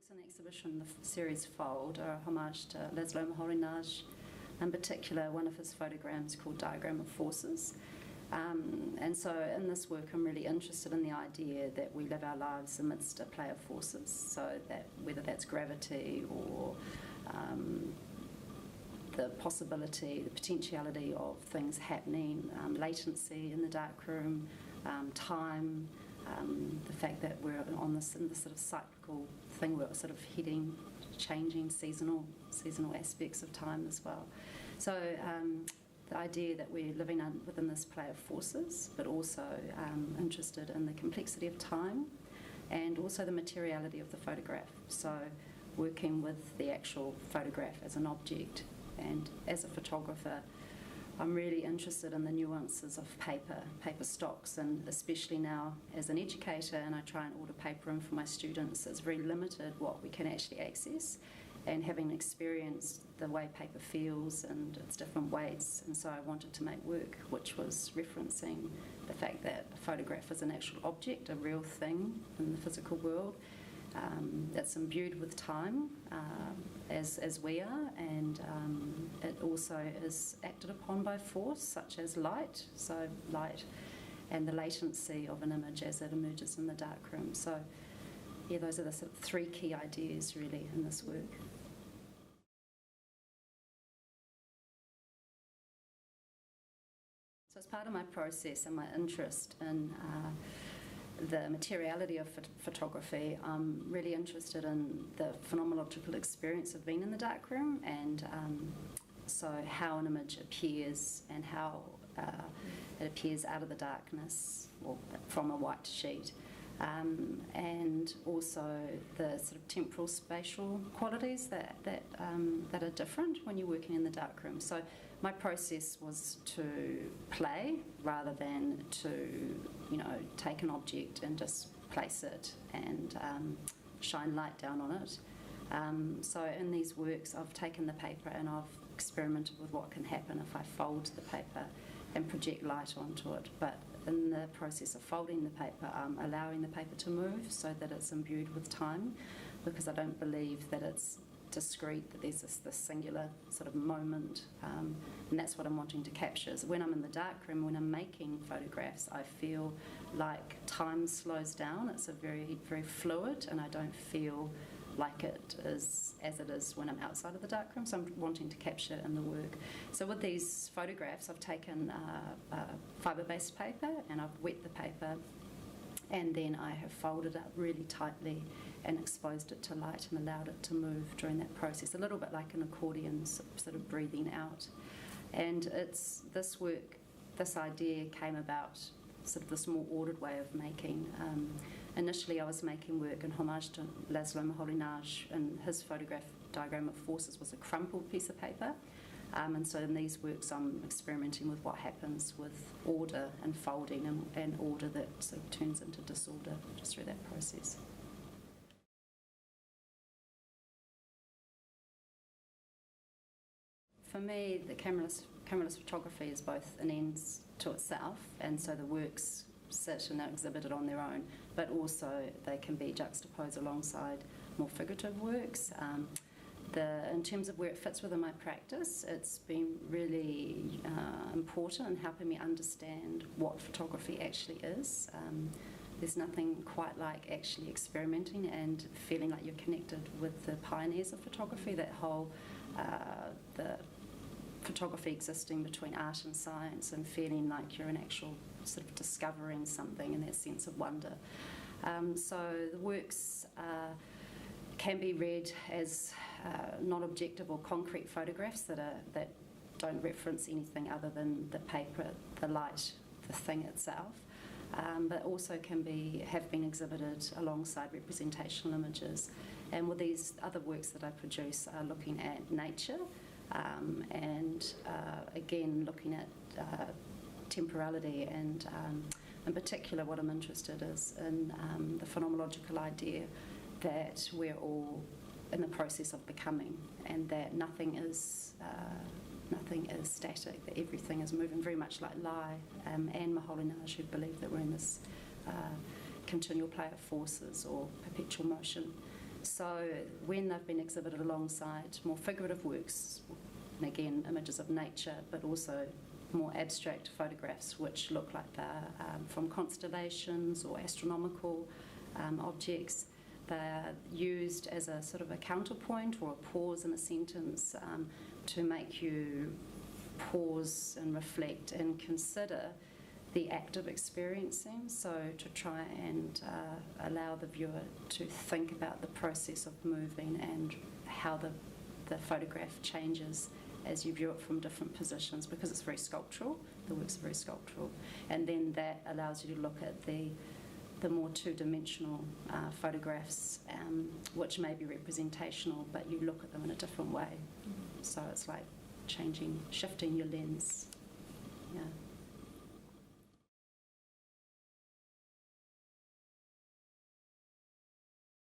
works in the exhibition, the series Fold, are a homage to László Moholy-Nagy, in particular one of his photographs called Diagram of Forces. And so in this work I'm really interested in the idea that we live our lives amidst a play of forces, so that whether that's gravity or the possibility, the potentiality of things happening, latency in the darkroom, time, the fact that we're in this sort of cyclical thing, we're sort of heading, changing seasonal aspects of time as well. So the idea that we're living within this play of forces, but also interested in the complexity of time and also the materiality of the photograph. So working with the actual photograph as an object. And as a photographer, I'm really interested in the nuances of paper stocks, and especially now as an educator and I try and order paper in for my students, it's very limited what we can actually access, and having experienced the way paper feels and its different weights, and so I wanted to make work which was referencing the fact that a photograph is an actual object, a real thing in the physical world, that's imbued with time, as we are, and it also is acted upon by force such as light, so light and the latency of an image as it emerges in the darkroom. So yeah, those are the sort of three key ideas really in this work. So as part of my process and my interest in the materiality of photography, I'm really interested in the phenomenological experience of being in the darkroom, and so how an image appears and how it appears out of the darkness or from a white sheet, and also the sort of temporal spatial qualities that are different when you're working in the darkroom. So my process was to play rather than to, take an object and just place it and shine light down on it. So in these works I've taken the paper and I've experimented with what can happen if I fold the paper and project light onto it. But in the process of folding the paper, I'm allowing the paper to move so that it's imbued with time, because I don't believe that it's discrete, that there's this singular sort of moment, and that's what I'm wanting to capture. So when I'm in the darkroom, when I'm making photographs, I feel like time slows down. It's a very, very fluid, and I don't feel like it is as it is when I'm outside of the darkroom, so I'm wanting to capture it in the work. So with these photographs, I've taken fibre-based paper and I've wet the paper, and then I have folded it really tightly and exposed it to light and allowed it to move during that process, a little bit like an accordion sort of breathing out. And it's this work, this idea came about sort of this more ordered way of making. Initially I was making work in homage to László Moholy-Nagy, and his photograph Diagram of Forces was a crumpled piece of paper. And so in these works I'm experimenting with what happens with order and folding, and order that sort of turns into disorder just through that process. For me, the cameraless photography is both an end to itself, and so the works sit and are exhibited on their own, but also they can be juxtaposed alongside more figurative works. In terms of where it fits within my practice, it's been really important in helping me understand what photography actually is. There's nothing quite like actually experimenting and feeling like you're connected with the pioneers of photography, that whole the photography existing between art and science, and feeling like you're an actual sort of discovering something in that sense of wonder. So the works can be read as non-objective or concrete photographs that don't reference anything other than the paper, the light, the thing itself, but also have been exhibited alongside representational images. And with these other works that I produce are looking at nature, and again looking at temporality, and in particular what I'm interested is in the phenomenological idea that we're all in the process of becoming, and that nothing is static, that everything is moving, very much like Lye and Moholy-Nagy, who believe that we're in this continual play of forces or perpetual motion. So when they've been exhibited alongside more figurative works, and again images of nature, but also more abstract photographs which look like they're from constellations or astronomical objects, they're used as a sort of a counterpoint or a pause in a sentence to make you pause and reflect and consider the act of experiencing, so to try and allow the viewer to think about the process of moving and how the photograph changes as you view it from different positions, because it's very sculptural, the works are very sculptural, and then that allows you to look at the more two-dimensional photographs, which may be representational, but you look at them in a different way. So it's like shifting your lens. Yeah.